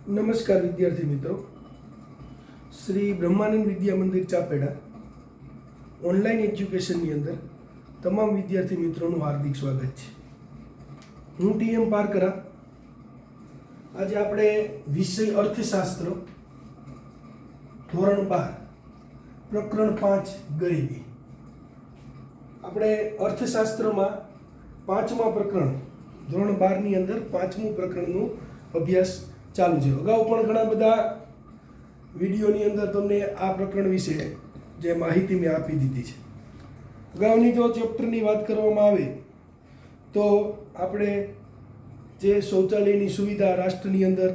નમસ્કાર વિદ્યાર્થી મિત્રો, શ્રી બ્રહ્માનંદ વિદ્યા મંદિર ચાપેડા ઓનલાઈન એજ્યુકેશનની અંદર તમામ વિદ્યાર્થી મિત્રોનું હાર્દિક સ્વાગત છે. હું ટીએમ પારકરા. આજે આપણે વિષય અર્થશાસ્ત્ર ધોરણ 12 પ્રકરણ 5 ગરીબી. આપણે અર્થશાસ્ત્રમાં પાંચમા પ્રકરણ ધોરણ 12 ની અંદર પાંચમું પ્રકરણનો અભ્યાસ ચાલુ છે. અગાઉ પણ ઘણા બધા વિડીયોની અંદર તમને આ પ્રકરણ વિશે જે માહિતી મેં આપી દીધી છે. અગાઉની જો ચેપ્ટરની વાત કરવામાં આવે તો આપણે જે શૌચાલયની સુવિધા રાષ્ટ્રની અંદર,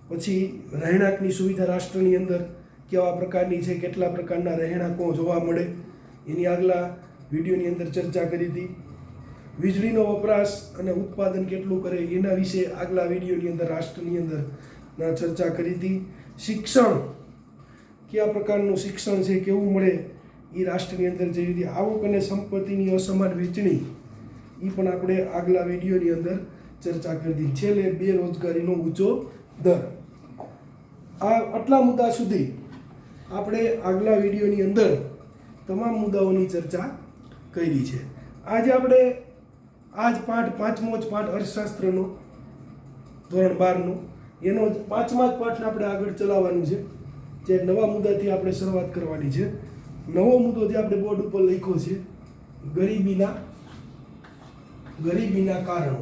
પછી રહેણાંકની સુવિધા રાષ્ટ્રની અંદર કેવા પ્રકારની છે, કેટલા પ્રકારના રહેણાંકો જોવા મળે, એની આગલા વિડીયોની અંદર ચર્ચા કરી હતી. વીજળીનો વપરાશ અને ઉત્પાદન કેટલું કરે એના વિશે આગલા વિડીયોની અંદર રાષ્ટ્રની અંદર ચર્ચા કરી હતી. શિક્ષણ, કયા પ્રકારનું શિક્ષણ છે, કેવું મળે એ રાષ્ટ્રની અંદર જેવી રીતે આવક અને સંપત્તિની અસમાન વહેંચણી, એ પણ આપણે આગલા વિડીયોની અંદર ચર્ચા કરી હતી. છેલ્લે બેરોજગારીનો ઊંચો દર. આટલા મુદ્દા સુધી આપણે આગલા વિડીયોની અંદર તમામ મુદ્દાઓની ચર્ચા કરી છે. આજે આપણે પાંચમો જ પાઠ અર્થશાસ્ત્રનો ધોરણ 12નો, એનો પાંચમા જ પાઠને આપણે આગળ ચલાવવાનું છે. જે નવા મુદ્દાથી આપણે શરૂઆત કરવાની છે. નવો મુદ્દો જે આપણે બોર્ડ ઉપર લખ્યો છે, ગરીબીના કારણો.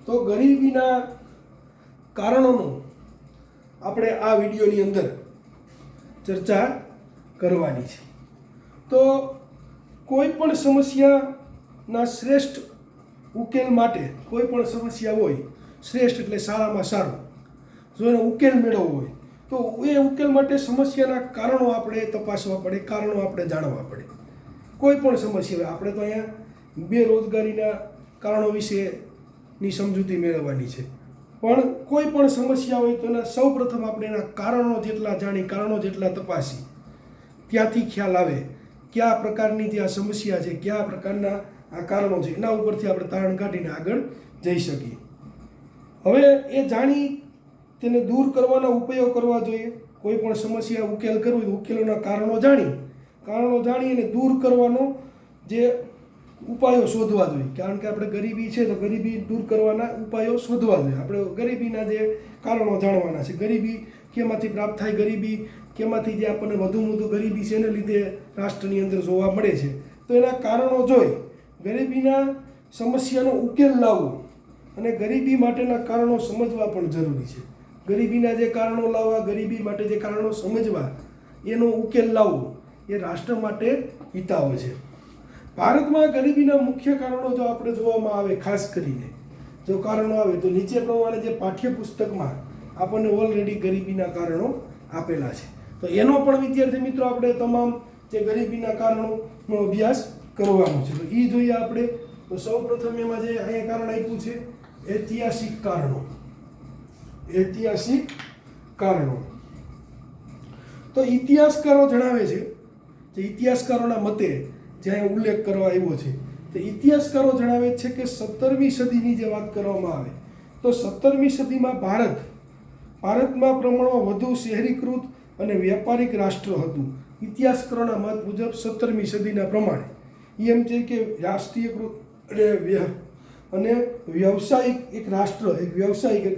તો ગરીબીના કારણોનો આપણે આ વિડીયોની અંદર ચર્ચા કરવાની છે. તો કોઈ પણ સમસ્યાના શ્રેષ્ઠ ઉકેલ માટે, કોઈ પણ સમસ્યા હોય, શ્રેષ્ઠ એટલે સારામાં સારું, જો એનો ઉકેલ મેળવવો હોય તો એ ઉકેલ માટે સમસ્યાના કારણો આપણે તપાસવા પડે, કારણો આપણે જાણવા પડે. કોઈ પણ સમસ્યા હોય, આપણે તો અહીંયા બેરોજગારીના કારણો વિશેની સમજૂતી મેળવવાની છે. પણ કોઈ પણ સમસ્યા હોય તો એના સૌપ્રથમ આપણે એના કારણો જેટલા જાણી, કારણો જેટલા તપાસી, ત્યાંથી ખ્યાલ આવે કયા પ્રકારની જે આ સમસ્યા છે, કયા પ્રકારના આ કારણો છે, એના ઉપરથી આપણે તારણ કાઢીને આગળ જઈ શકીએ. હવે એ જાણી તેને દૂર કરવાના ઉપાયો કરવા જોઈએ. કોઈ પણ સમસ્યા ઉકેલ કરવો તો ઉકેલોના કારણો જાણી અને દૂર કરવાનો જે ઉપાયો શોધવા જોઈએ. કારણ કે આપણે ગરીબી છે તો ગરીબી દૂર કરવાના ઉપાયો શોધવા જોઈએ. આપણે ગરીબીના જે કારણો જાણવાના છે. ગરીબી કેમાંથી પ્રાપ્ત થાય, ગરીબી કેમાંથી જે આપણને વધુ ગરીબી છે એને લીધે રાષ્ટ્રની અંદર જોવા મળે છે, તો એના કારણો જોઈ ગરીબીના સમસ્યાનો ઉકેલ લાવવો અને ગરીબી માટેના કારણો સમજવા પણ જરૂરી છે. ગરીબીના જે કારણો લાવવા, ગરીબી માટે જે કારણો સમજવા, એનો ઉકેલ લાવવો એ રાષ્ટ્ર માટે હિતાવ છે. ભારતમાં ગરીબીના મુખ્ય કારણો જો આપણે જોવામાં આવે, ખાસ કરીને જો કારણો આવે તો નીચે પ્રમાણે જે પાઠ્યપુસ્તકમાં આપણને ઓલરેડી ગરીબીના કારણો આપેલા છે. તો એનો પણ વિદ્યાર્થી મિત્રો આપણે તમામ જે ગરીબીના કારણોનો અભ્યાસ કરવાનો છે. તો એ જોઈએ આપણે. તો સૌપ્રથમ એમાં જે અહીંયા કારણ આપ્યું છે, ઐતિહાસિક કારણો. તો ઇતિહાસકારો જણાવે છે, જે ઇતિહાસકારોના મતે જે અહીંયા ઉલ્લેખ કરવા આવ્યો છે, તો ઇતિહાસકારો જણાવે છે કે 17મી સદીની જે વાત કરવામાં આવે તો 17મી સદીમાં ભારતમાં પ્રમાણમાં વધુ શહેરીકૃત અને વ્યાપારિક રાષ્ટ્ર હતું. ઇતિહાસકારોના મત મુજબ 17મી સદીના પ્રમાણે એમ છે કે રાષ્ટ્રીયકૃત અને વ્યવસાયિક એક રાષ્ટ્ર, એક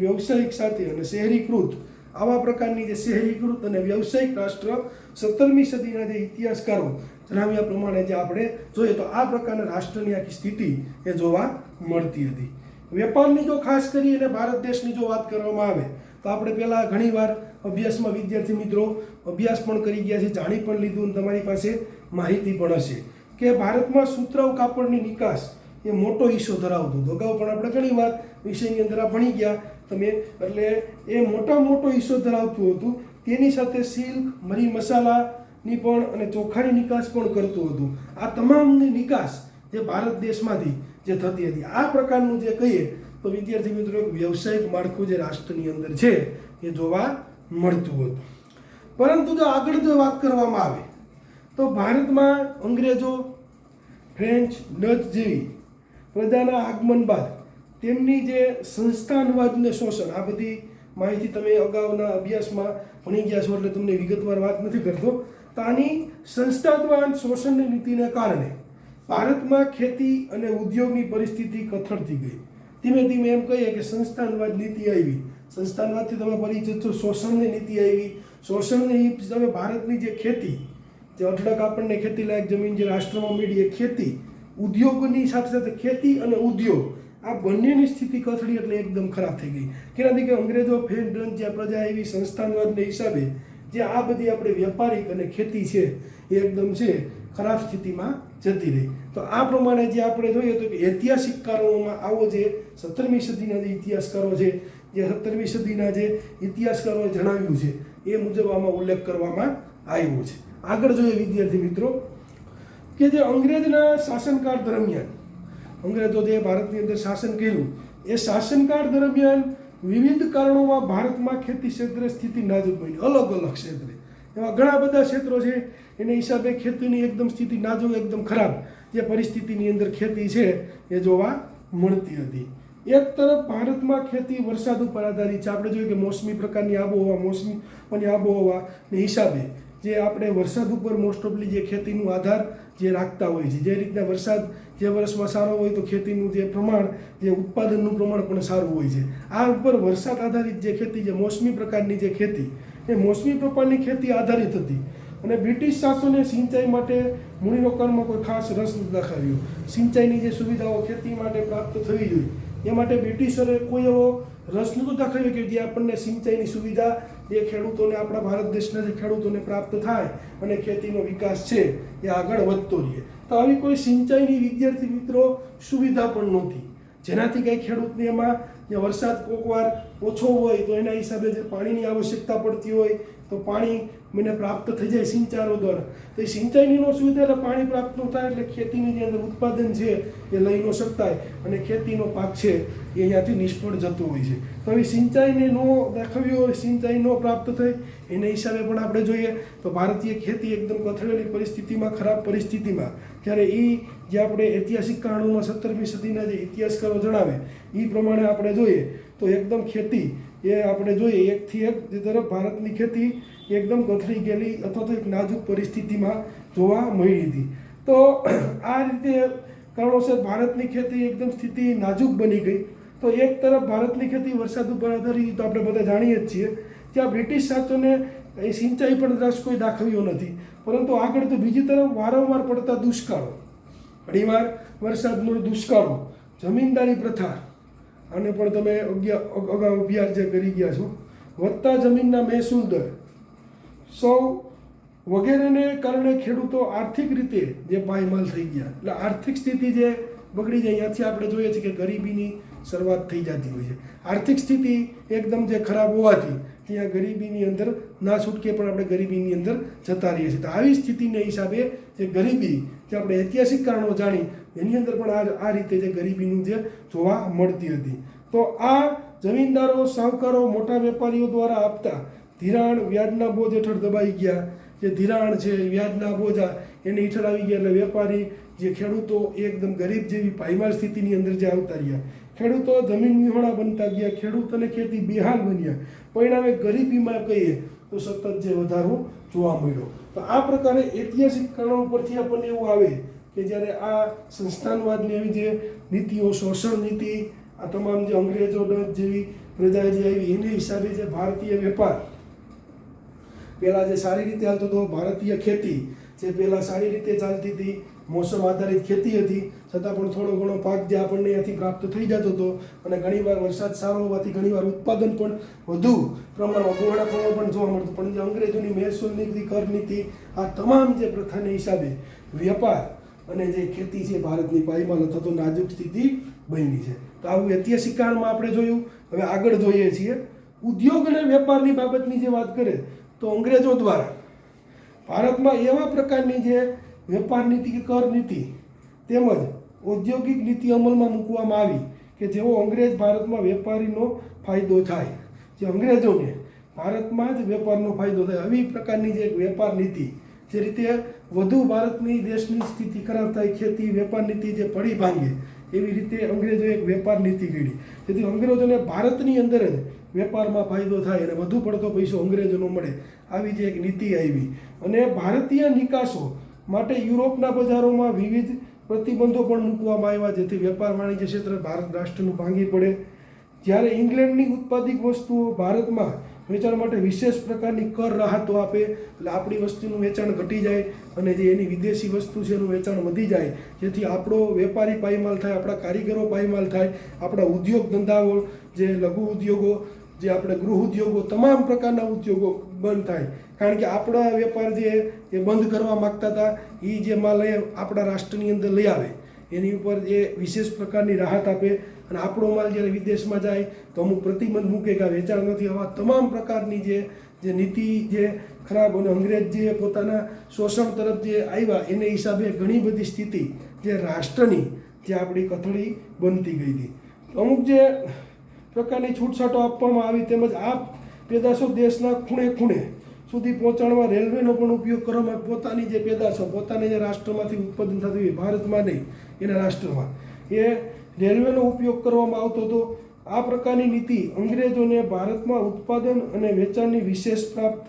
વ્યવસાયિક સાથે અને શહેરીકૃત, આવા પ્રકારની જે શહેરીકૃત અને વ્યવસાયિક રાષ્ટ્ર 17મી સદીના જે ઇતિહાસકારો જણાવ્યા પ્રમાણે જે આપણે જોઈએ તો આ પ્રકારના રાષ્ટ્રની આખી સ્થિતિ એ જોવા મળતી હતી. વેપારની જો ખાસ કરીને ભારત દેશની જો વાત કરવામાં આવે તો આપણે પહેલાં ઘણીવાર અભ્યાસમાં વિદ્યાર્થી મિત્રો અભ્યાસ પણ કરી ગયા છે, જાણી પણ લીધું અને તમારી પાસે માહિતી પણ હશે કે ભારતમાં સુતરાઉ કાપડની નિકાસ એ મોટો હિસ્સો ધરાવતો હતો. અગાઉ પણ આપણે ઘણીવાર વિષયની અંદર આ ભણી ગયા તમે. એટલે એ મોટામાં મોટો હિસ્સો ધરાવતું હતું. તેની સાથે સિલ્ક, મરી મસાલાની પણ અને ચોખાની નિકાસ પણ કરતું હતું. આ તમામની નિકાસ જે ભારત દેશમાંથી જે થતી હતી, આ પ્રકારનું જે કહીએ તો વિદ્યાર્થી મિત્રો એક વ્યવસાયિક માળખું જે રાષ્ટ્રની અંદર છે એ જોવા મળતું હતું. પરંતુ જો આગળ જો વાત કરવામાં આવે તો ભારતમાં અંગ્રેજો, ફ્રેન્ચ, ડચ જેવી પ્રજાના આગમન બાદ તેમની જે સંસ્થાનવાદ ને શોષણ, આ બધી માહિતી તમે અગાઉના અભ્યાસમાં ભણી ગયા છો એટલે તમને વિગતવાર વાત નથી કરતો. તો આની સંસ્થાનવાદ શોષણની નીતિને કારણે ભારતમાં ખેતી અને ઉદ્યોગની પરિસ્થિતિ કથળતી ગઈ. ધીમે ધીમે એમ કહીએ કે સંસ્થાનવાદ નીતિ આવી. સંસ્થાનવાદથી તમે પરિચિત છો. શોષણની નીતિ આવી. શોષણની તમે ભારતની જે ખેતી, જે અઢળક આપણને ખેતીલાયક જમીન જે રાષ્ટ્રમાં મળી, એ ખેતી ઉદ્યોગની સાથે સાથે ખેતી અને ઉદ્યોગ આ બંનેની સ્થિતિ કથળી એટલે એકદમ ખરાબ થઈ ગઈ. કેનાથી કે અંગ્રેજો ફેર જ્યાં પ્રજા એવી સંસ્થાનવાદને હિસાબે જે આ બધી આપણે વ્યાપારિક અને ખેતી છે એ એકદમ છે ખરાબ સ્થિતિમાં જતી રહી. તો આ પ્રમાણે જે આપણે જોઈએ તો કે ઐતિહાસિક કારણોમાં આવો જે 17મી સદીના જે ઇતિહાસકારો છે, જે 17મી સદીના જે ઇતિહાસકારોએ જણાવ્યું છે એ મુજબ આમાં ઉલ્લેખ કરવામાં આવ્યો છે. આગળ જોઈએ વિદ્યાર્થી મિત્રો કે જે અંગ્રેજના શાસનકાળ દરમિયાન, અંગ્રેજો જે ભારતની અંદર શાસન કર્યું એ શાસનકાળ દરમિયાન વિવિધ કારણોમાં ભારતમાં ખેતી ક્ષેત્રે સ્થિતિ નાજુક બની. અલગ અલગ ક્ષેત્રે એવા ઘણા બધા ક્ષેત્રો છે, એને હિસાબે ખેતીની એકદમ સ્થિતિ નાજુક, એકદમ ખરાબ જે પરિસ્થિતિની અંદર ખેતી છે એ જોવા મળતી હતી. એક તરફ ભારતમાં ખેતી વરસાદ ઉપર આધારિત છે. આપણે જોઈએ કે મોસમી પ્રકારની આબોહવા, મોસમી આબોહવાને હિસાબે જે આપણે વરસાદ ઉપર મોસ્ટ ઓફલી જે ખેતીનું આધાર જે રાખતા હોય છે. જે રીતના વરસાદ જે વર્ષમાં સારો હોય તો ખેતીનું જે પ્રમાણ, જે ઉત્પાદનનું પ્રમાણ પણ સારું હોય છે. આ ઉપર વરસાદ આધારિત જે ખેતી, જે મોસમી પ્રકારની જે ખેતી, એ મોસમી પ્રકારની ખેતી આધારિત હતી. અને બ્રિટિશ શાસને સિંચાઈ માટે મૂડીરોકાણમાં કોઈ ખાસ રસ નથી દાખવ્યો. સિંચાઈની જે સુવિધાઓ ખેતી માટે પ્રાપ્ત થવી જોઈએ એ માટે બ્રિટિશરે કોઈ એવો રસ નહોતો દાખવ્યો કે જે આપણને સિંચાઈની સુવિધા જે ખેડૂતોને, આપણા ભારત દેશના જે ખેડૂતોને પ્રાપ્ત થાય અને ખેતીનો વિકાસ છે એ આગળ વધતો રહે. તો આવી કોઈ સિંચાઈની વિદ્યાર્થી મિત્રો સુવિધા પણ નહોતી, જેનાથી કંઈ ખેડૂતને એમાં જે વરસાદ કોકવાર ઓછો હોય તો એના હિસાબે જે પાણીની આવશ્યકતા પડતી હોય તો પાણી મને પ્રાપ્ત થઈ જાય સિંચાઈઓ દ્વારા. તો એ સિંચાઈની ન સુવિધા એટલે પાણી પ્રાપ્ત ન થાય એટલે ખેતીની જે અંદર ઉત્પાદન છે એ લઈ ન શકતાય અને ખેતીનો પાક છે એ અહીંયાથી નિષ્ફળ જતો હોય છે. તો હવે સિંચાઈને ન દાખવ્યો હોય, સિંચાઈ ન પ્રાપ્ત થઈ એના હિસાબે પણ આપણે જોઈએ તો ભારતીય ખેતી એકદમ કથળેલી પરિસ્થિતિમાં, ખરાબ પરિસ્થિતિમાં, જ્યારે એ જે આપણે ઐતિહાસિક કારણોમાં 17મી સદીના જે ઇતિહાસકારો જણાવે એ પ્રમાણે આપણે જોઈએ તો એકદમ ખેતી એ આપણે જોઈએ એકથી એક તરફ ભારતની ખેતી એકદમ કથળી ગયેલી અથવા તો એક નાજુક પરિસ્થિતિમાં જોવા મળી હતી. તો આ રીતે કારણોસર ભારતની ખેતી એકદમ સ્થિતિ નાજુક બની ગઈ. તો એક તરફ ભારતની ખેતી વરસાદ ઉપર આધારિત તો આપણે બધા જાણીએ જ છીએ. ત્યાં બ્રિટિશ શાસને એ સિંચાઈ પણ રસ કોઈ દાખવ્યો નથી. પરંતુ આગળ તો બીજી તરફ વારંવાર પડતા દુષ્કાળો, ઘણીવાર વરસાદનો દુષ્કાળો, જમીનદારી પ્રથા, આને પણ તમે અગાઉ અભ્યાસ જે કરી ગયા છો, વધતા જમીનના મહેસૂલ દર, સૌ વગેરેને કારણે ખેડૂતો આર્થિક રીતે જે પાયમાલ થઈ ગયા. એટલે આર્થિક સ્થિતિ જે બગડી જાય, ત્યાંથી આપણે જોઈએ છીએ કે ગરીબીની શરૂઆત થઈ જતી હોય છે. આર્થિક સ્થિતિ એકદમ જે ખરાબ હોવાથી ત્યાં ગરીબીની અંદર ના છૂટકે પણ આપણે ગરીબીની અંદર જતા રહીએ છીએ. તો આવી સ્થિતિને હિસાબે જે ગરીબી, જે આપણે ઐતિહાસિક કારણો જાણી એની અંદર પણ આ રીતે જે ગરીબીનું જે જોવા મળતી હતી. તો આ જમીનદારો, સાહુકારો, મોટા વેપારીઓ દ્વારા આપતા ધિરાણ વ્યાજના બોજ હેઠળ દબાઈ ગયા. જે ધિરાણ છે, વ્યાજના બોજા એની હેઠળ આવી ગયા. એટલે વેપારી, જે ખેડૂતો એકદમ ગરીબ જેવી પાયમાલ સ્થિતિની અંદર જે આવતા રહ્યા. ખેડૂતો જમીન વિહોણા બનતા ગયા. ખેડૂત અને ખેતી બેહાલ બન્યા. પરિણામે ગરીબીમાં કહીએ તો સતત જે વધારો જોવા મળ્યો. તો આ પ્રકારે ઐતિહાસિક કારણો પરથી આપણને એવું આવે કે જ્યારે આ સંસ્થાનવાદની એવી જે નીતિઓ, શોષણ નીતિ, આ તમામ જે અંગ્રેજો જેવી પ્રજા જે આવી એને હિસાબે જે ભારતીય વેપાર પહેલાં જે સારી રીતે હાલતો હતો, ભારતીય ખેતી જે પહેલાં સારી રીતે ચાલતી હતી, મોસમ આધારિત ખેતી હતી, છતાં પણ થોડો ઘણો પાક જે આપણને અહીંયાથી પ્રાપ્ત થઈ જતો હતો અને ઘણીવાર વરસાદ સારો હોવાથી ઘણીવાર ઉત્પાદન પણ વધુ પ્રમાણમાં, બહોળા પ્રમાણમાં પણ જોવા મળતું. પણ જે અંગ્રેજોની મહેસૂલ નીતિ, કર નીતિ, આ તમામ જે પ્રથાને હિસાબે વેપાર અને જે ખેતી છે ભારતની પાયમાલ અથવા તો નાજુક સ્થિતિ બની છે. તો આવું ઐતિહાસિક કાળમાં આપણે જોયું. હવે આગળ જોઈએ છીએ ઉદ્યોગ અને વેપારની બાબતની જે વાત કરે તો અંગ્રેજો દ્વારા ભારતમાં એવા પ્રકારની જે વેપાર નીતિ કે કર નીતિ તેમજ ઔદ્યોગિક નીતિ અમલમાં મૂકવામાં આવી કે જેવો અંગ્રેજ ભારતમાં વેપારીનો ફાયદો થાય, જે અંગ્રેજોને ભારતમાં જ વેપારનો ફાયદો થાય, આવી પ્રકારની જે વેપાર નીતિ, જે રીતે વધુ ભારતની દેશની સ્થિતિ ખરાબ થાય, ખેતી વેપાર નીતિ જે પડી ભાંગે એવી રીતે અંગ્રેજોએ એક વેપાર નીતિ ઘડી, જેથી અંગ્રેજોને ભારતની અંદર જ વેપારમાં ફાયદો થાય અને વધુ પડતો પૈસો અંગ્રેજોનો મળે, આવી જે એક નીતિ આવી. અને ભારતીય નિકાસો માટે યુરોપના બજારોમાં વિવિધ પ્રતિબંધો પણ મૂકવામાં આવ્યા, જેથી વેપાર વાણિજ્ય ક્ષેત્રે ભારત રાષ્ટ્રનું ભાંગી પડે. જ્યારે ઇંગ્લેન્ડની ઉત્પાદિત વસ્તુઓ ભારતમાં વેચાણ માટે વિશેષ પ્રકારની કર રાહતો આપે, એટલે આપણી વસ્તુનું વેચાણ ઘટી જાય અને જે એની વિદેશી વસ્તુ છે એનું વેચાણ વધી જાય, જેથી આપણો વેપારી પાયમાલ થાય, આપણા કારીગરો પાયમાલ થાય, આપણા ઉદ્યોગ ધંધાઓ, જે લઘુ ઉદ્યોગો, જે આપણે ગૃહ ઉદ્યોગો, તમામ પ્રકારના ઉદ્યોગો બંધ થાય. કારણ કે આપણા વેપાર જે એ બંધ કરવા માગતા હતા, એ જે માલ આપણા રાષ્ટ્રની અંદર લઈ આવે એની ઉપર જે વિશેષ પ્રકારની રાહત આપે, અને આપણો માલ જ્યારે વિદેશમાં જાય તો અમુક પ્રતિબંધ મૂકે કે વેચાણ નથી. આવા તમામ પ્રકારની જે નીતિ જે ખરાબ, અને અંગ્રેજ જે પોતાના શોષણ તરફ જે આવ્યા એને હિસાબે ઘણી બધી સ્થિતિ જે રાષ્ટ્રની જે આપણી કથળી બનતી ગઈ હતી. અમુક જે પ્રકારની છૂટછાટો આપવામાં આવી, તેમજ આ પેદાશો દેશના ખૂણે ખૂણે સુધી પહોંચાડવા રેલવેનો પણ ઉપયોગ કરવામાં, પોતાની જે પેદાશો પોતાની જે રાષ્ટ્રમાંથી ઉત્પાદન થતું હોય, ભારતમાં નહીં એના રાષ્ટ્રમાં, એ રેલવેનો ઉપયોગ કરવામાં આવતો હતો. આ પ્રકારની નીતિ અંગ્રેજોને ભારતમાં ઉત્પાદન અને વેચાણની વિશેષ પ્રાપ્ત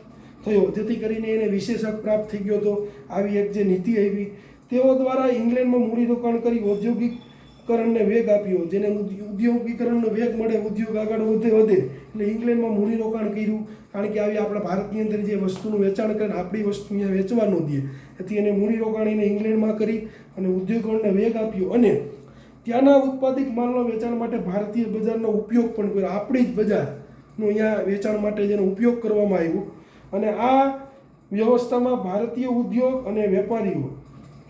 થયો, જેથી કરીને એને વિશેષ હક પ્રાપ્ત થઈ ગયો હતો. આવી એક જે નીતિ આવી, તેઓ દ્વારા ઇંગ્લેન્ડમાં મૂડીરોકાણ કરી ઔદ્યોગિકરણને વેગ આપ્યો. જેને ઉદ્યોગીકરણનો વેગ મળે, ઉદ્યોગ આગળ વધે એટલે ઇંગ્લેન્ડમાં મૂડીરોકાણ કર્યું. કારણ કે આવી આપણા ભારતની અંદર જે વસ્તુનું વેચાણ કરે, આપણી વસ્તુ અહીંયા વેચવા ન દે, એથી એને મૂડીરોકાણ એને ઇંગ્લેન્ડમાં કરી અને ઉદ્યોગોને વેગ આપ્યો, અને ત્યાંના ઉત્પાદિત માલના વેચાણ માટે ભારતીય બજારનો ઉપયોગ પણ કર્યો. આપણી જ બજારનો અહીંયા વેચાણ માટે જેનો ઉપયોગ કરવામાં આવ્યો. અને આ વ્યવસ્થામાં ભારતીય ઉદ્યોગ અને વેપારીઓ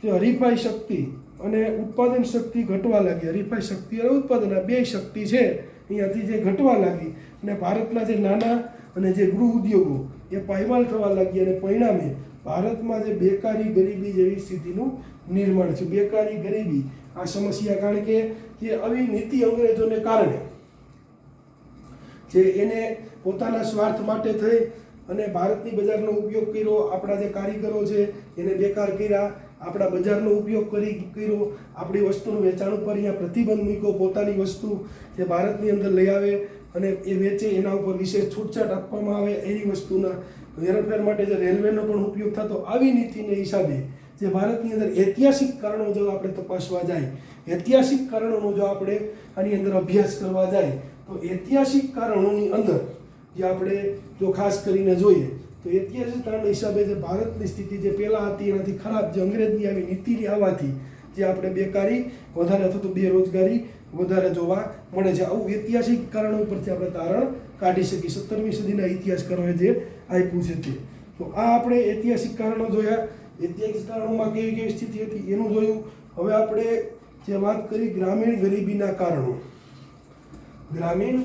જે હરીફાઈ શક્તિ અને ઉત્પાદન શક્તિ ઘટવા લાગી. હરીફાઈ શક્તિ અને ઉત્પાદન, આ બે શક્તિ છે અહીંયાથી જે ઘટવા લાગી, અને ભારતના જે નાના અને જે ગૃહ ઉદ્યોગો એ પાયમાલ થવા લાગી, અને પરિણામે ભારતમાં જે બેકારી ગરીબી જેવી સ્થિતિનું નિર્માણ છે. બેકારી ગરીબી આ સમસ્યા, કારણ કે જે આવી નીતિ અંગ્રેજોને કારણે જે એને પોતાના સ્વાર્થ માટે થઈ અને ભારતની બજારનો ઉપયોગ કર્યો, આપણા જે કારીગરો છે એને બેકાર કર્યા, આપણા બજારનો ઉપયોગ કર્યો, આપણી વસ્તુનું વેચાણ ઉપર અહીંયા પ્રતિબંધ મૂક્યો, પોતાની વસ્તુ જે ભારતની અંદર લઈ આવે અને એ વેચે એના ઉપર વિશેષ છૂટછાટ આપવામાં આવે, એની વસ્તુના હેરફેર માટે જે રેલવેનો પણ ઉપયોગ થતો. આવી નીતિને હિસાબે જે ભારતની અંદર ઐતિહાસિક કારણો જો આપણે તપાસવા જાય, ઐતિહાસિક કારણોનો જો આપણે આની અંદર અભ્યાસ કરવા જાય, તો ઐતિહાસિક કારણોની અંદર જે આપણે જો ખાસ કરીને જોઈએ તો ઐતિહાસિક કારણો હિસાબે જે ભારતની સ્થિતિ જે પહેલાં હતી એનાથી ખરાબ, જે અંગ્રેજની આવી નીતિની આવવાથી જે આપણે બેકારી વધારે અથવા તો બેરોજગારી વધારે જોવા મળે છે. આવું ઐતિહાસિક કારણો ઉપરથી આપણે તારણ કાઢી શકીએ. 17મી સદીના ઇતિહાસકારોએ જે આપ્યું છે તે. તો આ આપણે ઐતિહાસિક કારણો જોયા. ઐતિહાસિક કારણોમાં કેવી કેવી સ્થિતિ હતી એનું જોયું. હવે આપણે જે વાત કરી ગ્રામીણ ગરીબીના કારણો, ગ્રામીણ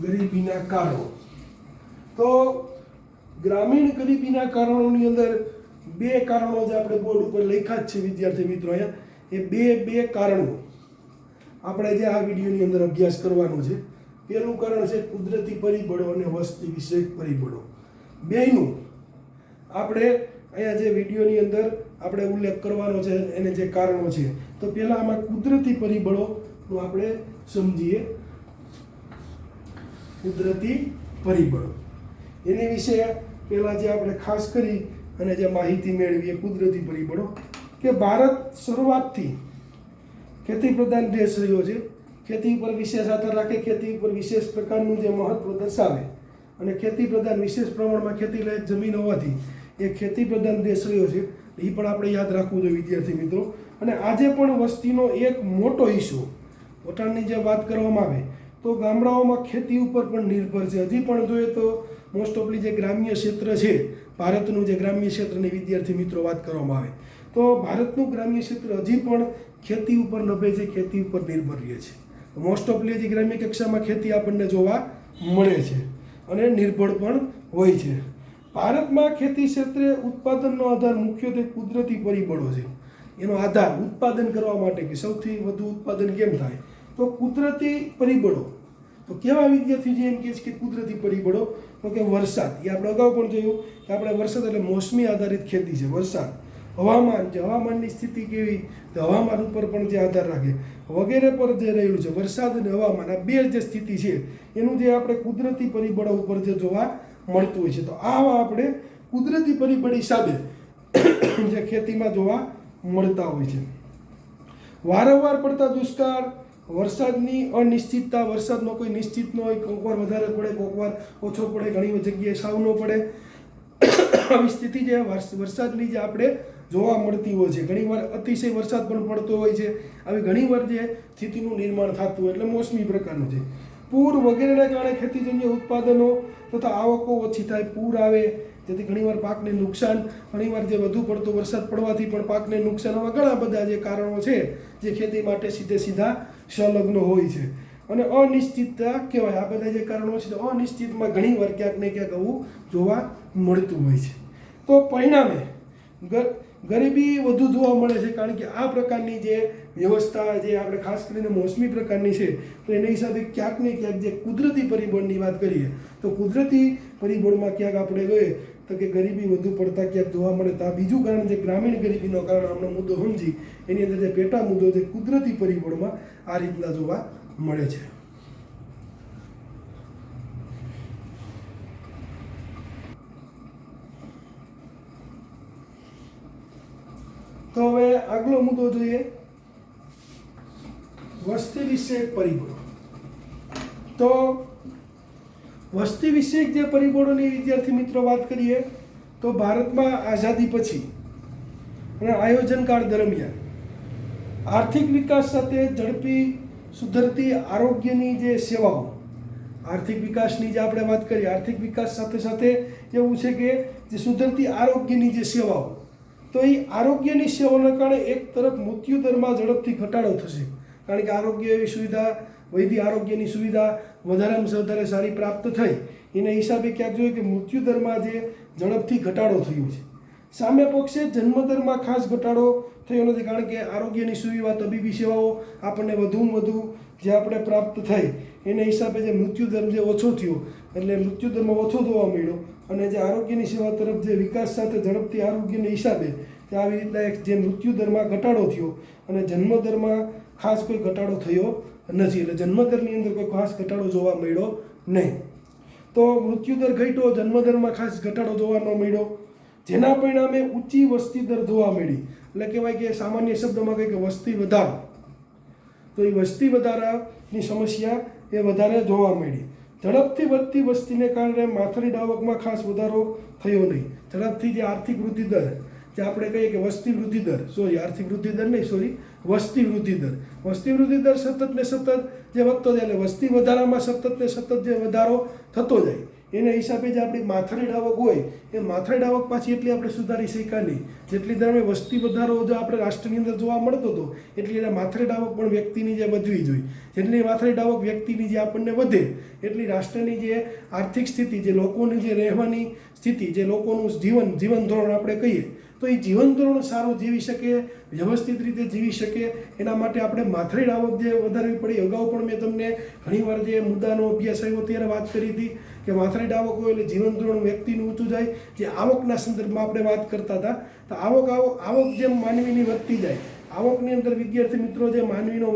ગરીબીના કારણો, તો ગ્રામીણ ગરીબીના કારણોની અંદર બે કારણો જે આપણે બોર્ડ ઉપર લખ્યા જ છે વિદ્યાર્થી મિત્રો અહીંયા, એ બે કારણો આપણે જે આ વિડીયોની અંદર અભ્યાસ કરવાનો છે. પહેલું કારણ છે કુદરતી પરિબળો અને વસ્તી વિષયક પરિબળો. બેયનું આપણે અહીંયા જે વિડીયોની અંદર આપણે ઉલ્લેખ કરવાનો છે એને જે કારણો છે. તો પહેલાં આમાં કુદરતી પરિબળોનું આપણે સમજીએ. કુદરતી પરિબળો એની વિશે પહેલાં જે આપણે ખાસ કરી અને જે માહિતી મેળવીએ. કુદરતી પરિબળો કે ભારત શરૂઆતથી ખેતી પ્રધાન દેશ રહ્યો છે. ખેતી ઉપર વિશેષ આધાર રાખે, ખેતી ઉપર વિશેષ પ્રકારનું જે મહત્વ દર્શાવે, અને ખેતી પ્રધાન વિશેષ પ્રમાણમાં ખેતી લાયક જમીન હોવાથી એ ખેતી પ્રધાન દેશ રહ્યો છે. એ પણ આપણે યાદ રાખવું જોઈએ વિદ્યાર્થી મિત્રો. અને આજે પણ વસ્તીનો એક મોટો હિસ્સો, વટાણની જે વાત કરવામાં આવે તો ગામડાઓમાં ખેતી ઉપર પણ નિર્ભર છે. હજી પણ જોઈએ તો મોસ્ટ ઓફલી જે ગ્રામ્ય ક્ષેત્ર છે ભારતનું, જે ગ્રામ્ય ક્ષેત્રની વિદ્યાર્થી મિત્રો વાત કરવામાં આવે તો ભારતનું ગ્રામ્ય ક્ષેત્ર હજી પણ ખેતી ઉપર નભે છે, ખેતી ઉપર નિર્ભર રહે છે. મોસ્ટ ઓફલી હજી ગ્રામ્ય કક્ષામાં ખેતી આપણને જોવા મળે છે અને નિર્ભર પણ હોય છે. ભારતમાં ખેતી ક્ષેત્રે ઉત્પાદનનો આધાર મુખ્યત્વે કુદરતી પરિબળો છે. એનો આધાર ઉત્પાદન કરવા માટે કે સૌથી વધુ ઉત્પાદન કેમ થાય તો કુદરતી પરિબળો. તો કેવા વિદ્યાર્થી જે એમ કહે છે કે કુદરતી પરિબળો, તો કે વરસાદ. એ આપણે અગાઉ પણ જોયું કે આપણે વરસાદ એટલે મોસમી આધારિત ખેતી છે. વરસાદ, હવામાન, જે હવામાનની સ્થિતિ કેવી, તો હવામાન ઉપર પણ જે આધાર રાખે, વગેરે પર જે રહેલું છે, વરસાદ અને હવામાન, આ બે જે સ્થિતિ છે એનું જે આપણે કુદરતી પરિબળો ઉપર જે જોવા મળતું હોય છે. તો આવા આપણે કુદરતી પરિબળ હિસાબે જે ખેતીમાં જોવા મળતા હોય છે. વારંવાર પડતા દુષ્કાળ, વરસાદની અનિશ્ચિતતા, વરસાદનો કોઈ નિશ્ચિત ન હોય, કોઈક વાર વધારે પડે, કોઈક વાર ઓછો પડે, ઘણી જગ્યાએ સાવ ન પડે, આવી સ્થિતિ જે વરસાદની જે આપણે જોવા મળતી હોય છે. ઘણીવાર અતિશય વરસાદ પણ પડતો હોય છે. આવી ઘણીવાર જે સ્થિતિનું નિર્માણ થતું હોય એટલે મોસમી પ્રકારનું છે. પૂર વગેરેના કારણે ખેતીજન્ય ઉત્પાદનો તથા આવકો ઓછી થાય, પૂર આવે જેથી ઘણીવાર પાકને નુકસાન, ઘણીવાર જે વધુ પડતો વરસાદ પડવાથી પણ પાકને નુકસાન, આવા ઘણા બધા જે કારણો છે જે ખેતી માટે સીધા સંલગ્ન હોય છે. અને અનિશ્ચિતતા કહેવાય, આ બધા જે કારણો છે તો અનિશ્ચિતમાં ઘણીવાર ક્યાંક ને ક્યાંક આવું જોવા મળતું હોય છે. તો પરિણામે ગરીબી વધુ જોવા મળે છે, કારણ કે આ પ્રકારની જે વ્યવસ્થા જે આપણે ખાસ કરીને મોસમી પ્રકારની છે, તો એના હિસાબે ક્યાંક ને ક્યાંક જે કુદરતી પરિબળની વાત કરીએ તો કુદરતી પરિબળમાં ક્યાંક આપણે જોઈએ તો કે ગરીબી વધુ પડતા ક્યાંક જોવા મળે. તો આ બીજું કારણ જે ગ્રામીણ ગરીબીનો કારણ આપણે મુદ્દો સમજી એની અંદર જે પેટા મુદ્દો જે કુદરતી પરિબળમાં આ રીતના જોવા મળે છે. તો હવે આગલો મુદ્દો જોઈએ, વસ્તી વિષયક પરિબળો. તો વસ્તી વિષયક જે પરિબળોની વિદ્યાર્થી મિત્રો વાત કરીએ તો ભારતમાં આઝાદી પછી અને આયોજનકાળ દરમિયાન આર્થિક વિકાસ સાથે ઝડપી સુધરતી આરોગ્યની જે સેવાઓ, આર્થિક વિકાસની જે આપણે વાત કરીએ, આર્થિક વિકાસ સાથે સાથે એવું છે કે જે સુધરતી આરોગ્યની જે સેવાઓ, તો એ આરોગ્યની સેવાઓના કારણે એક તરફ મૃત્યુદરમાં ઝડપથી ઘટાડો થશે, કારણ કે આરોગ્ય એવી સુવિધા, વૈદ્ય આરોગ્યની સુવિધા વધારેમાં વધારે સારી પ્રાપ્ત થઈ, એના હિસાબે ક્યાંક જોઈએ કે મૃત્યુદરમાં જે ઝડપથી ઘટાડો થયો છે. સામે પક્ષે જન્મદરમાં ખાસ ઘટાડો થયો નથી, કારણ કે આરોગ્યની સુવિધા, તબીબી સેવાઓ આપણને વધુમાં વધુ જે આપણે પ્રાપ્ત થઈ એના હિસાબે જે મૃત્યુદર જે ઓછો થયો, એટલે મૃત્યુદરમાં ઓછો જોવા મળ્યો. અને જે આરોગ્યની સેવા તરફ જે વિકાસ સાથે ઝડપથી આરોગ્યના હિસાબે જે આવી રીતના એક જે મૃત્યુદરમાં ઘટાડો થયો અને જન્મદરમાં ખાસ કોઈ ઘટાડો થયો નથી, એટલે જન્મદરની અંદર કોઈ ખાસ ઘટાડો જોવા મળ્યો નહીં. તો મૃત્યુદર ઘટ્યો, જન્મદરમાં ખાસ ઘટાડો જોવા ન મળ્યો, જેના પરિણામે ઊંચી વસ્તી દર જોવા મળી. એટલે કહેવાય કે સામાન્ય શબ્દમાં કહે કે વસ્તી વધારો. તો એ વસ્તી વધારાની સમસ્યા એ વધારે જોવા મળી. ઝડપથી વધતી વસ્તીને કારણે માથાની આવકમાં ખાસ વધારો થયો નહીં. ઝડપથી જે આર્થિક વૃદ્ધિ દર, જે આપણે કહીએ કે વસ્તી વૃદ્ધિ દર, આર્થિક વૃદ્ધિ દર નહીં, વસ્તી વૃદ્ધિ દર. વસ્તી વૃદ્ધિ દર સતત ને સતત જે વધતો જાય, એટલે વસ્તી વધારામાં સતત ને સતત જે વધારો થતો જાય, એના હિસાબે જે આપણી માથાની આવક હોય એ માથાની આવક પાછી એટલી આપણે સુધારી શક્યા નહીં. જેટલી દરમે વસ્તી વધારો જો આપણે રાષ્ટ્રની અંદર જોવા મળતો હતો, એટલી એટલે માથાની આવક પણ વ્યક્તિની જે વધવી જોઈએ. જેટલી માથાની આવક વ્યક્તિની જે આપણને વધે એટલી રાષ્ટ્રની જે આર્થિક સ્થિતિ, જે લોકોની જે રહેવાની સ્થિતિ, જે લોકોનું જીવન ધોરણ આપણે કહીએ, તો એ જીવન ધોરણ સારું જીવી શકે, વ્યવસ્થિત રીતે જીવી શકે, એના માટે આપણે માથાની આવક જે વધારવી પડી. અગાઉ પણ મેં તમને ઘણીવાર જે મુદ્દાનો અભ્યાસ આવ્યો ત્યારે વાત કરી હતી કે માથાની આવક હોય એટલે જીવન ધોરણ વ્યક્તિનું ઊંચું જાય. જે આવકના સંદર્ભમાં આપણે વાત કરતા હતા, તો આવક જેમ માનવીની વધતી જાય, આવકની અંદર વિદ્યાર્થી મિત્રો જે માનવીનો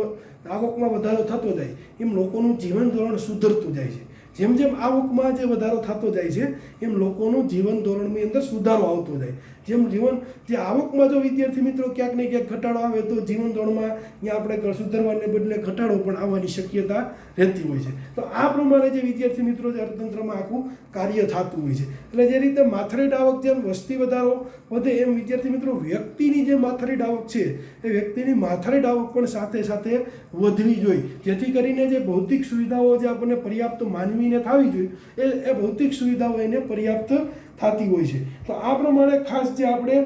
આવકમાં વધારો થતો જાય એમ લોકોનું જીવન ધોરણ સુધરતું જાય છે. જેમ જેમ આવકમાં જે વધારો થતો જાય છે એમ લોકોનું જીવન ધોરણની અંદર સુધારો આવતો જાય. જે આવકમાં જો વિદ્યાર્થી મિત્રો ક્યાંક ને ક્યાંક ઘટાડો આવે તો જીવન ધોરણમાં ત્યાં આપણે સુધારવાને બદલે ઘટાડો પણ આવવાની શક્યતા રહેતી હોય છે. તો આ પ્રમાણે જે વિદ્યાર્થી મિત્રો જે અર્થતંત્રમાં આખું કાર્ય થતું હોય છે. એટલે જે રીતે માથાની આવક જેમ વસ્તી વધારો વધે એમ વિદ્યાર્થી મિત્રો વ્યક્તિની જે માથાની આવક છે એ વ્યક્તિની માથાની આવક પણ સાથે સાથે વધવી જોઈએ, જેથી કરીને જે ભૌતિક સુવિધાઓ જે આપણને પર્યાપ્ત માનવીને થવી જોઈએ એ ભૌતિક સુવિધાઓ એને પર્યાપ્ત થતી હોય છે. તો આ પ્રમાણે ખાસ જે આપણે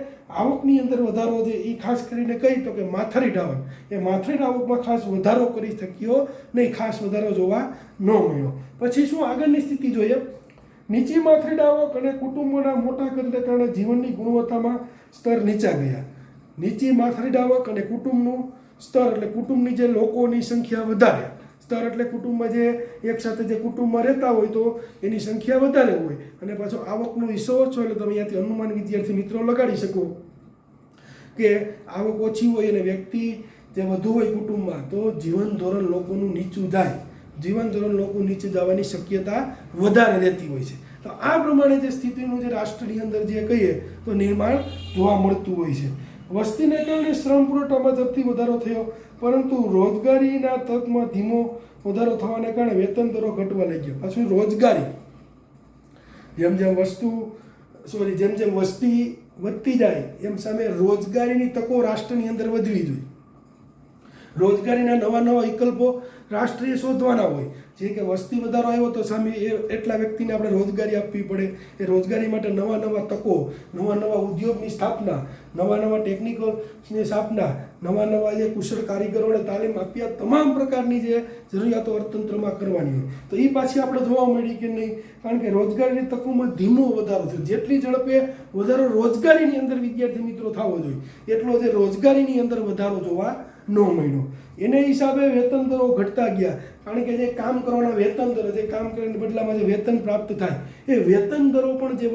આવકની અંદર વધારો છે એ ખાસ કરીને કહી તો કે માથાની આવક, એ માથાની આવકમાં ખાસ વધારો કરી શક્યો નહીં, ખાસ વધારો જોવા ન મળ્યો. પછી શું આગળની સ્થિતિ જોઈએ, નીચી માથાની આવક અને કુટુંબોના મોટા કદને કારણે જીવનની ગુણવત્તામાં સ્તર નીચા ગયા. નીચી માથાની આવક અને કુટુંબનું સ્તર એટલે કુટુંબની જે લોકોની સંખ્યા વધારે, સ્તર એટલે કુટુંબમાં જે એક સાથે જે કુટુંબમાં રહેતા હોય તો એની સંખ્યા વધારે હોય, અને પાછો આવકનો હિસ્સો ઓછો એટલે તમે અહીંયાથી અનુમાન વિદ્યાર્થી મિત્રો લગાડી શકો કે આવક ઓછી હોય અને વ્યક્તિ જે વધુ હોય કુટુંબમાં તો જીવન ધોરણ લોકોનું નીચું જાય, જીવન ધોરણ લોકો નીચે જવાની શક્યતા વધારે રહેતી હોય છે. તો આ પ્રમાણે જે સ્થિતિનું જે રાષ્ટ્રની અંદર જે કહીએ તો નિર્માણ જોવા મળતું હોય છે. વસ્તીને કારણે શ્રમ પુરવઠામાં ઝડપથી વધારો થયો, પરંતુ રોજગારીના તકમાં ધીમો વધારો થવાને કારણે વેતન દરો ઘટવા લાગ્યો. પાછું રોજગારી જેમ જેમ વસ્તી વધતી જાય એમ સામે રોજગારીની તકો રાષ્ટ્રની અંદર વધવી જોઈએ. રોજગારીના નવા નવા વિકલ્પો રાષ્ટ્રીય શોધવાના હોય. જે કે વસ્તી વધારો આવ્યો તો સામે એટલા વ્યક્તિને આપણે રોજગારી આપવી પડે. એ રોજગારી માટે નવા નવા તકો, નવા નવા ઉદ્યોગની સ્થાપના, નવા નવા ટેકનિકલની સ્થાપના, નવા નવા જે કુશળ કારીગરોને તાલીમ આપી, આ તમામ પ્રકારની જે જરૂરિયાતો અર્થતંત્રમાં કરવાની હોય. તો એ પાછી આપણે જોવા મળી કે નહીં, કારણ કે રોજગારીની તકોમાં ધીમો વધારો થયો. જેટલી ઝડપે વધારો રોજગારીની અંદર વિદ્યાર્થી મિત્રો થવો જોઈએ એટલો જે રોજગારીની અંદર વધારો જોવા ન મળ્યો. એને હિસાબે વેતન દરો ઘટતા ગયા, કારણ કે જે કામ કરવાના વેતન દરો, જે કામ કરીને બદલામાં જે વેતન પ્રાપ્ત થાય એ વેતન દરો પણ જે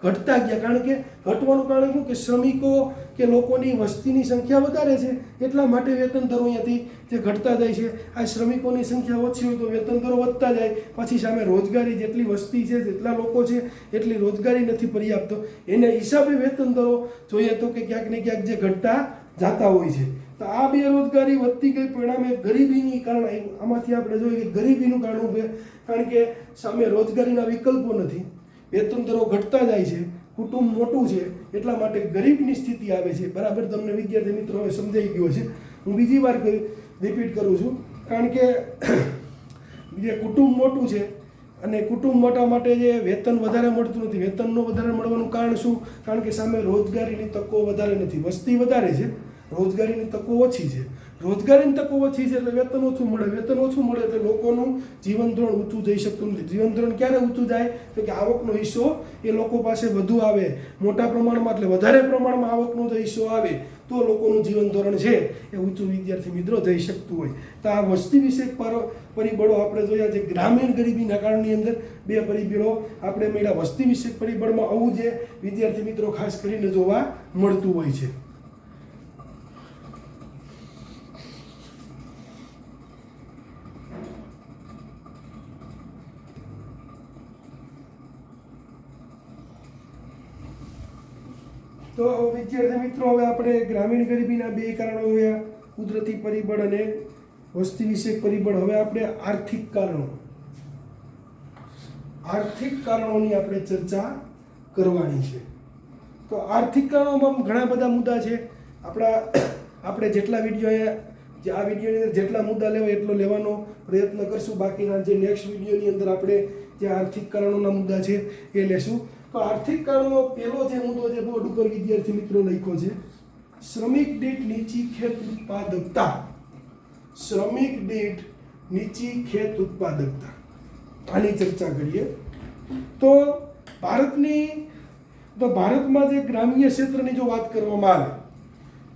ઘટતા ગયા. કારણ કે ઘટવાનું કારણ શું કે શ્રમિકો કે લોકોની વસ્તીની સંખ્યા વધારે છે એટલા માટે વેતન દરો અહીંયાથી જે ઘટતા જાય છે. આ શ્રમિકોની સંખ્યા ઓછી હોય તો વેતન દરો વધતા જાય. પછી સામે રોજગારી, જેટલી વસ્તી છે જેટલા લોકો છે એટલી રોજગારી નથી પર્યાપ્ત. એને હિસાબે વેતન દરો જોઈએ તો કે ક્યાંક ને ક્યાંક જે ઘટતા જતા હોય છે. તો આ બેરોજગારી વધતી ગઈ, પરિણામે ગરીબીની કારણ આમાંથી આપણે જોઈએ કે ગરીબીનું કારણ ઊભે, કારણ કે સામે રોજગારીના વિકલ્પો નથી, વેતન દરો ઘટતા જાય છે, કુટુંબ મોટું છે એટલા માટે ગરીબની સ્થિતિ આવે છે. બરાબર તમને વિદ્યાર્થી મિત્રો હવે સમજાઈ ગયો છે. હું બીજી વાર રિપીટ કરું છું, કારણ કે જે કુટુંબ મોટું છે અને કુટુંબ મોટા માટે જે વેતન વધારે મળતું નથી. વેતન ન વધારે મળવાનું કારણ શું? કારણ કે સામે રોજગારીની તકો વધારે નથી, વસ્તી વધારે છે, રોજગારીની તકો ઓછી છે. રોજગારીની તકો ઓછી છે એટલે વેતન ઓછું મળે, વેતન ઓછું મળે એટલે લોકોનું જીવન ધોરણ ઊંચું જઈ શકતું નથી. જીવન ધોરણ ક્યારે ઊંચું જાય તો કે આવકનો હિસ્સો એ લોકો પાસે વધુ આવે, મોટા પ્રમાણમાં એટલે વધારે પ્રમાણમાં આવકનો જો હિસ્સો આવે તો લોકોનું જીવન ધોરણ છે એ ઊંચું વિદ્યાર્થી મિત્રો જઈ શકતું હોય. તો આ વસ્તી વિશે પરિબળો આપણે જોયા છે. ગ્રામીણ ગરીબીના કારણની અંદર બે પરિબળો આપણે મળ્યા. વસ્તી વિશે પરિબળમાં આવું જે વિદ્યાર્થી મિત્રો ખાસ કરીને જોવા મળતું હોય છે. તો વિદ્યાર્થી મિત્રો હવે આપણે ગ્રામીણ ગરીબીના બે કારણો જોયા, કુદરતી પરિબળ અને વસ્તી વિષયક પરિબળ. હવે આપણે આર્થિક કારણોની આપણે ચર્ચા કરવાની છે. તો આર્થિક કારણોમાં ઘણા બધા મુદ્દા છે. આપણે જેટલા વિડીયો આ વિડીયોની અંદર જેટલા મુદ્દા લેવાય એટલો લેવાનો પ્રયત્ન કરશું. બાકીના જે નેક્સ્ટ વિડીયોની અંદર આપણે જે આર્થિક કારણોના મુદ્દા છે એ લેશું. તો આર્થિક કારણો પહેલો જે મુદ્દો જે બોર્ડ ઉપર વિદ્યાર્થી મિત્રો લખ્યો છે, શ્રમિક દીઠ નીચી ખેત ઉત્પાદકતા. શ્રમિક દીઠ નીચી ખેત ઉત્પાદકતા, આની ચર્ચા કરીએ. તો ભારતમાં જે ગ્રામ્ય ક્ષેત્રની જો વાત કરવામાં આવે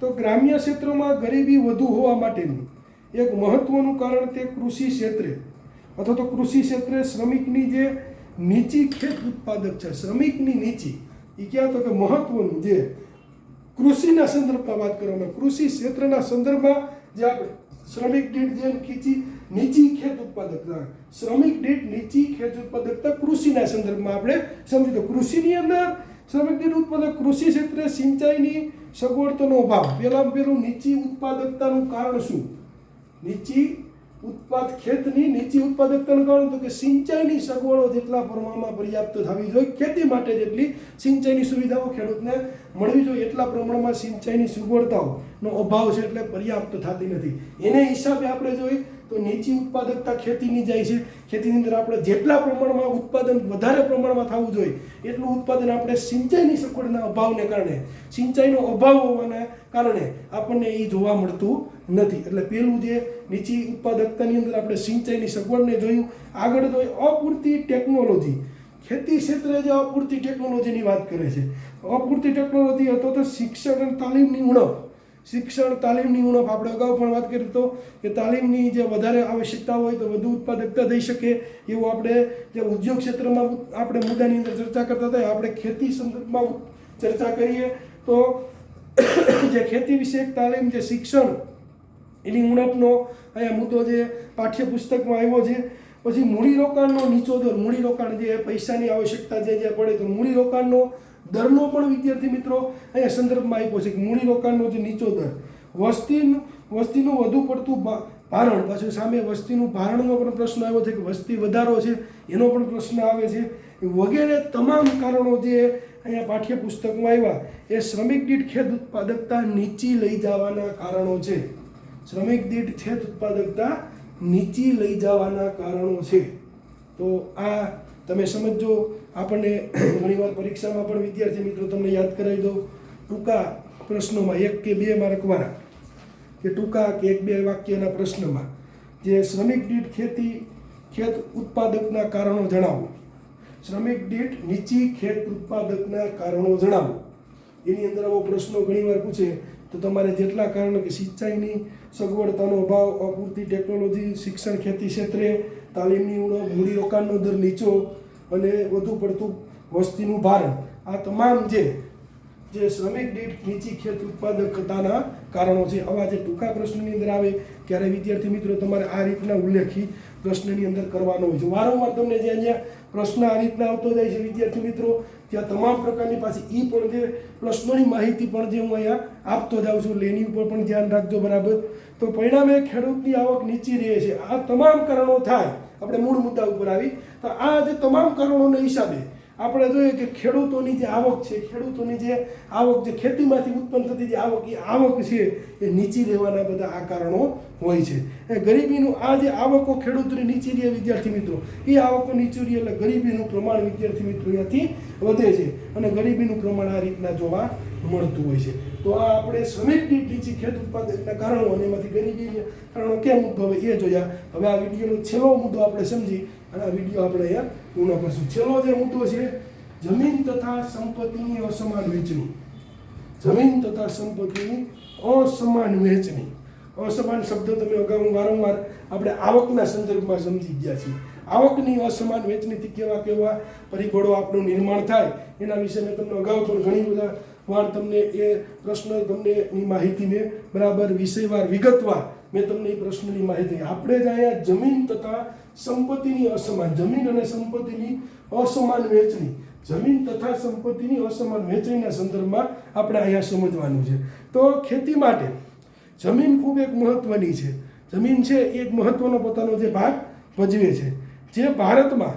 તો ગ્રામ્ય ક્ષેત્રોમાં ગરીબી વધુ હોવા માટેનું એક મહત્વનું કારણ તે કૃષિ ક્ષેત્રે અથવા તો કૃષિ ક્ષેત્રે શ્રમિકની જે નીચી ખેત ઉત્પાદક છે. શ્રમિકની નીચી એ ક્યાં તો કે મહત્વનું જે કૃષિના સંદર્ભમાં વાત કરવામાં, કૃષિ ક્ષેત્રના સંદર્ભમાં જે આપણે શ્રમિક દીઠ જે નીચી ખેત ઉત્પાદકતા, શ્રમિક દીઠ નીચી ખેત ઉત્પાદકતા કૃષિના સંદર્ભમાં આપણે સમજી તો કૃષિની અંદર શ્રમિક દીઠ ઉત્પાદક, કૃષિ ક્ષેત્રે સિંચાઈની સગવડતાનો અભાવ. પહેલું નીચી ઉત્પાદકતાનું કારણ શું? ખેતની નીચી ઉત્પાદકતાનું કારણ તો કે સિંચાઈની સગવડો જેટલા પ્રમાણમાં પર્યાપ્ત થવી જોઈએ, ખેતી માટે જેટલી સિંચાઈની સુવિધાઓ ખેડૂતને મળવી જોઈએ એટલા પ્રમાણમાં સિંચાઈની સગવડતાઓનો અભાવ છે એટલે પર્યાપ્ત થતી નથી. એને હિસાબે આપણે જોઈએ તો નીચી ઉત્પાદકતા ખેતીની જાય છે. ખેતીની અંદર આપણે જેટલા પ્રમાણમાં ઉત્પાદન વધારે પ્રમાણમાં થવું જોઈએ એટલું ઉત્પાદન આપણે સિંચાઈની સગવડના અભાવને કારણે, સિંચાઈનો અભાવ હોવાના કારણે આપણને એ જોવા મળતું નથી. એટલે પેલું જે નીચી ઉત્પાદકતાની અંદર આપણે સિંચાઈની સગવડને જોયું. આગળ જોઈએ અપૂરતી ટેકનોલોજી. ખેતી ક્ષેત્રે જે અપૂરતી ટેકનોલોજીની વાત કરે છે, અપૂરતી ટેકનોલોજી હતો તો શિક્ષણ અને તાલીમની ઉણપ. આપણે અગાઉ પણ વાત કરી તો કે તાલીમની જે વધારે આવશ્યકતા હોય તો વધુ ઉત્પાદકતા થઈ શકે એવું આપણે જે ઉદ્યોગ ક્ષેત્રમાં આપણે મુદ્દાની અંદર ચર્ચા કરતા હતા. આપણે ખેતી સંદર્ભમાં ચર્ચા કરીએ તો જે ખેતી વિષયક તાલીમ, જે શિક્ષણ, એની ઉણપનો અહીંયા મુદ્દો જે પાઠ્યપુસ્તકમાં આવ્યો છે. પછી મૂડીરોકાણનો નીચો દર, મૂડીરોકાણ જે પૈસાની આવશ્યકતા જે પડે તો મૂડીરોકાણનો દરનો પણ વિદ્યાર્થી મિત્રો અહીંયા સંદર્ભમાં આપ્યો છે કે મૂડીરોકાણનો જે નીચો દર, વસ્તીનું વધુ પડતું ભારણ, પાછું સામે વસ્તીનું ભારણનો પણ પ્રશ્ન આવ્યો છે કે વસ્તી વધારો છે એનો પણ પ્રશ્ન આવે છે. વગેરે તમામ કારણો જે અહીંયા પાઠ્યપુસ્તકમાં આવ્યા એ શ્રમિક દીઠ ખેત ઉત્પાદકતા નીચી લઈ જવાના કારણો છે. શ્રમિક દીઠ ખેત ઉત્પાદકતા નીચી લઈ જવાના કારણો છે. તો આ તમે સમજો. આપણને ઘણીવાર પરીક્ષામાં પણ વિદ્યાર્થી મિત્રો તમને યાદ કરાવી દો, ટૂંકા પ્રશ્નોમાં 1 કે 2 માર્કવાળા કે ટૂંકા કે 1-2 વાક્યના પ્રશ્નમાં જે શ્રમિક દીઠ ખેત ઉત્પાદકના કારણો જણાવો, શ્રમિક દીઠ નીચી ખેત ઉત્પાદકના કારણો જણાવો, એની અંદર આવો પ્રશ્નો ઘણીવાર પૂછે તો તમારે જેટલા કારણો કે સિંચાઈની સગવડતાનો અભાવ, અપૂરતી ટેકનોલોજી, શિક્ષણ, ખેતી ક્ષેત્રે તાલીમની ઉણપ, મૂડીરોકાણનો દર નીચો અને વધુ પડતું વસ્તીનું ભારણ, આ તમામ જે શ્રમિક દીઠ નીચી ખેત ઉત્પાદકતાના કારણો છે. આવા જે ટૂંકા પ્રશ્નની અંદર આવે ત્યારે વિદ્યાર્થી મિત્રો તમારે આ રીતના ઉલ્લેખી પ્રશ્નની અંદર કરવાનો હોય છે. વારંવાર તમને જે અહીંયા પ્રશ્ન આ રીતના આવતો જાય છે વિદ્યાર્થી મિત્રો, ત્યાં તમામ પ્રકારની પાછી પણ જે પ્રશ્નોની માહિતી પણ જે હું અહીંયા આપતો જાઉં છું, એની ઉપર પણ ધ્યાન રાખજો બરાબર. તો પરિણામે ખેડૂતની આવક નીચી રહે છે. આ તમામ કારણો થાય. આપણે મૂળ મુદ્દા ઉપર આવી તો આ જે તમામ કારણોના હિસાબે આપણે જોઈએ કે ખેડૂતોની જે આવક છે, ખેડૂતોની જે આવક, જે ખેતીમાંથી ઉત્પન્ન થતી જે આવક છે એ નીચી રહેવાના બધા આ કારણો હોય છે. એ ગરીબીનું આ જે આવકો ખેડૂતોની નીચી રહે વિદ્યાર્થી મિત્રો, એ આવકો નીચી રહે એટલે ગરીબીનું પ્રમાણ વિદ્યાર્થી મિત્રો અહીંયાથી વધે છે અને ગરીબીનું પ્રમાણ આ રીતના જોવા મળતું હોય છે. તો આ આપણે શ્રમિક દીઠ નીચી ખેત ઉત્પાદકના કારણો અને એમાંથી ગરીબીના કારણો કેમ ઉદ્ભવે એ જોયા. હવે આ વિડીયોનો છેલ્લો મુદ્દો આપણે સમજી અને આ વિડીયો આપણે અહીંયા પૂર્ણ કરશું. છેલ્લો જે મુદ્દો છે જમીન તથા સંપત્તિની અસમાન વહેંચણી. જમીન તથા સંપત્તિની અસમાન વહેંચણી. અસમાન શબ્દ તમે અગાઉ વારંવાર આપણે આવકના સંદર્ભમાં સમજી ગયા છીએ. આવકની અસમાન વહેંચણીથી કેવા કેવા પરિબળો આપણું નિર્માણ થાય એના વિશે મેં તમને અગાઉ પણ ઘણી બધા વાર તમને એ પ્રશ્ન તમને માહિતી મેં બરાબર વિષયવાર વિગતવાર મેં તમને એ પ્રશ્નની માહિતી. આપણે જ અહીંયા જમીન તથા સંપત્તિની અસમાન, જમીન અને સંપત્તિની અસમાન વહેંચણી, જમીન તથા સંપત્તિની અસમાન વહેંચણીના સંદર્ભમાં આપણે અહીંયા સમજવાનું છે. તો ખેતી માટે જમીન ખૂબ એક મહત્વની છે. જમીન છે એ એક મહત્વનો પોતાનો જે ભાગ ભજવે છે. જે ભારતમાં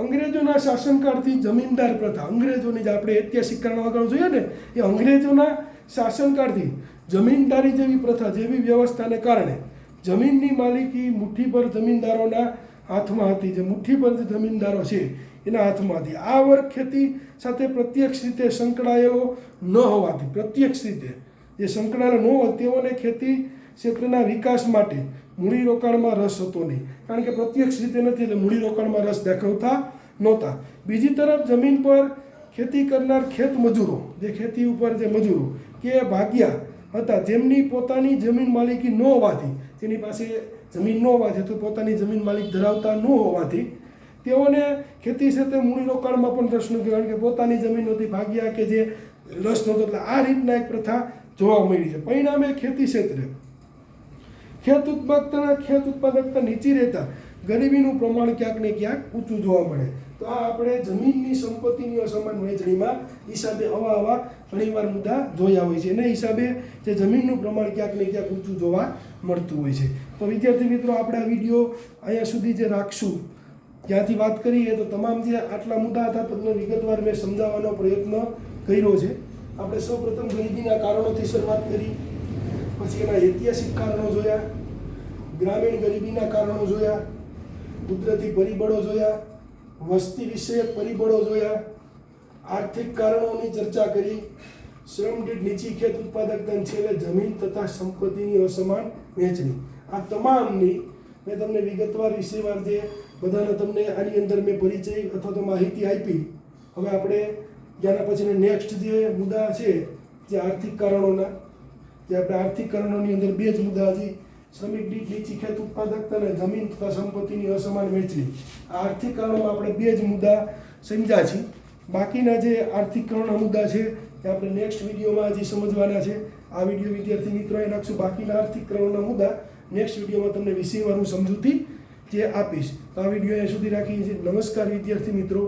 અંગ્રેજોના શાસનકાળથી જમીનદાર પ્રથા, અંગ્રેજોની જે આપણે ઐતિહાસિક કારણો આગળ જોઈએ ને, એ અંગ્રેજોના શાસનકાળથી જમીનદારી જેવી પ્રથા, જેવી વ્યવસ્થાને કારણે જમીનની માલિકી મુઠ્ઠીભર જમીનદારોના હાથમાં હતી. જે મુઠ્ઠીભર જે જમીનદારો છે એના હાથમાં હતી. આ વર્ગ ખેતી સાથે પ્રત્યક્ષ રીતે સંકળાયેલો ન હોવાથી, પ્રત્યક્ષ રીતે જે સંકળાયેલો ન હોય તેઓને ખેતી ક્ષેત્રના વિકાસ માટે મૂડીરોકાણમાં રસ હતો નહીં. કારણ કે પ્રત્યક્ષ રીતે નથી એટલે મૂડીરોકાણમાં રસ દાખવતા નહોતા. બીજી તરફ જમીન પર ખેતી કરનાર ખેત મજૂરો, જે ખેતી ઉપર જે મજૂરો કે ભાગ્યા હતા, જેમની પોતાની જમીન માલિકી ન હોવાથી, તેની પાસે જમીન ન હોવાથી તો પોતાની જમીન માલિક ધરાવતા ન હોવાથી તેઓને ખેતી ક્ષેત્રે મૂડીરોકાણમાં પણ રસ નહોતો. કારણ કે પોતાની જમીન નહોતી, ભાગ્યા કે જે રસ નહોતો. એટલે આ રીતના એક પ્રથા જોવા મળી છે. પરિણામે ખેતી ક્ષેત્રે ખેત ઉત્પાદકતા નીચી રહેતા ગરીબીનું પ્રમાણ ક્યાંક ને ક્યાંક ઊંચું જોવા મળે. તો આ આપણે જમીનની સંપત્તિની અસમાન વહેંચણીમાં હિસાબે આવા ઘણીવાર મુદ્દા જોયા હોય છે. એના હિસાબે જે જમીનનું પ્રમાણ ક્યાંક ને ક્યાંક ઊંચું જોવા મળતું હોય છે. તો વિદ્યાર્થી મિત્રો આપણે આ વિડીયો અહીંયા સુધી જે રાખશું, જ્યાંથી વાત કરીએ તો તમામ જે આટલા મુદ્દા હતા તમને વિગતવાર મેં સમજાવવાનો પ્રયત્ન કર્યો છે. આપણે સૌપ્રથમ ગરીબીના કારણોથી શરૂઆત કરી, પછી એના ઐતિહાસિક કારણો જોયા, ગ્રામીણ ગરીબીના કારણો જોયા, કુદરતી પરિબળો જોયા, વસ્તી વિષયક પરિબળો જોયા, આર્થિક કારણોની ચર્ચા કરી, શ્રમ દીઠ નીચી ખેત ઉત્પાદકતા, છેલ્લે જમીન તથા સંપત્તિની અસમાન વહેંચણી. આ તમામની મેં તમને વિગતવાર વિષયવાર જે બધાને તમને આની અંદર મેં પરિચય અથવા તો માહિતી આપી. હવે આપણે ત્યારના પછીના નેક્સ્ટ જે મુદ્દા છે જે આર્થિક કારણોના, જે આપણે આર્થિક કારણોની અંદર 2 જ મુદ્દા હજી, શ્રમિક દીઠ નીચી ખેત ઉત્પાદકતા અને જમીન તથા સંપત્તિની અસમાન વહેંચણી. આ આર્થિક કારણોમાં આપણે 2 જ મુદ્દા સમજ્યા છે. બાકીના જે આર્થિક કારણોના મુદ્દા છે એ આપણે નેક્સ્ટ વિડીયોમાં હજી સમજવાના છે. આ વિડીયો વિદ્યાર્થી મિત્રોએ રાખશું બાકીના આર્થિક કરણના મુદ્દા નેક્સ્ટ વિડીયોમાં તમને વિષયવાર હું સમજૂતી જે આપીશ. તો આ વિડીયો અહીંયા સુધી રાખીએ છીએ. નમસ્કાર વિદ્યાર્થી મિત્રો.